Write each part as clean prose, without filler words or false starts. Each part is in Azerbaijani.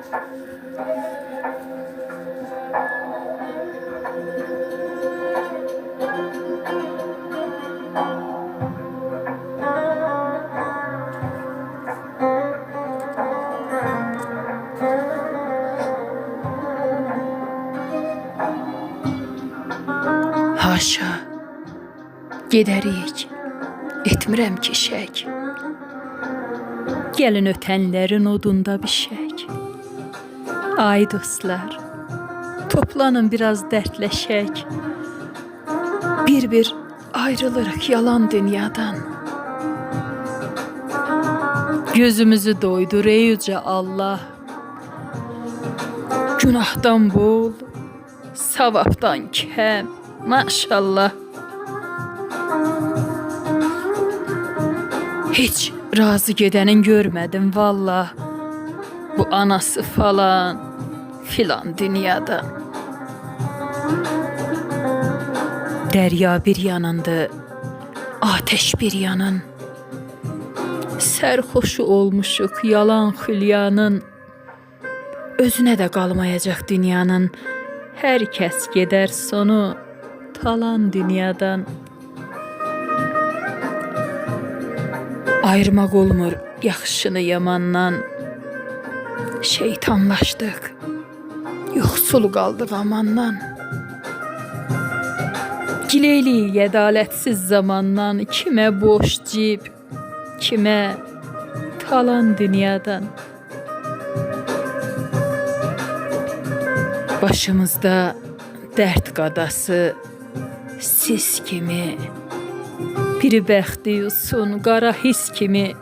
Haşa, gedərik, etmirəm ki şək. Gəlin ötənlərin odunda bişək. Ay dostlar, toplanın biraz dərdləşək. Bir-bir ayrılırıq yalan dünyadan. Gözümüzü doydur ey yüce Allah. Günahdan bol, savabdan kəm, maşallah. Heç razı gedənin görmədim vallah. Bu anası falan filan dünyada. Derya bir yanındı, ateş bir yanın. Sərxoşu olmuşuq yalan xülyanın. Özünə də qalmayacaq dünyanın. Hər kəs gedər sonu talan dünyadan. Ayırmaq olmur yaxşını yamandan. Şeytanlaşdıq, yoxsul qaldıq amandan. Gileylik ədalətsiz zamandan. Kimə boş cib, kimə talan dünyadan. Başımızda dərd qadası sis kimi. Biri bəxti yusun qara his kimi.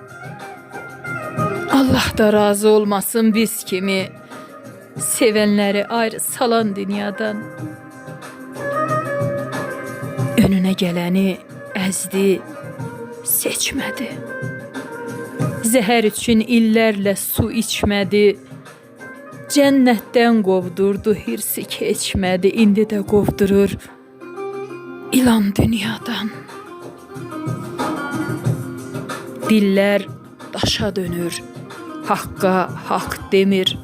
Allah da razı olmasın biz kimi. Sevənləri ayrı salan dünyadan. Önünə gələni əzdi, seçmədi. Zəhər üçün illərlə su içmədi. Cənnətdən qovdurdu, hirsi keçmədi. İndi də qovdurur ilan dünyadan. Dillər daşa dönür, haqqa haqq demir.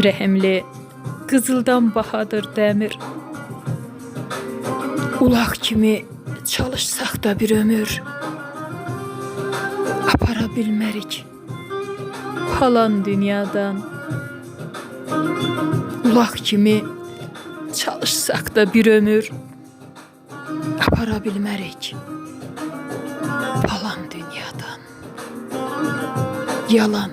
Rəhimli qızıldan bahadır dəmir. Ulaq kimi çalışsaq da bir ömür apara bilmərik falan dünyadan. Ulaq kimi çalışsaq da bir ömür apara bilmərik falan dünyadan. Yalan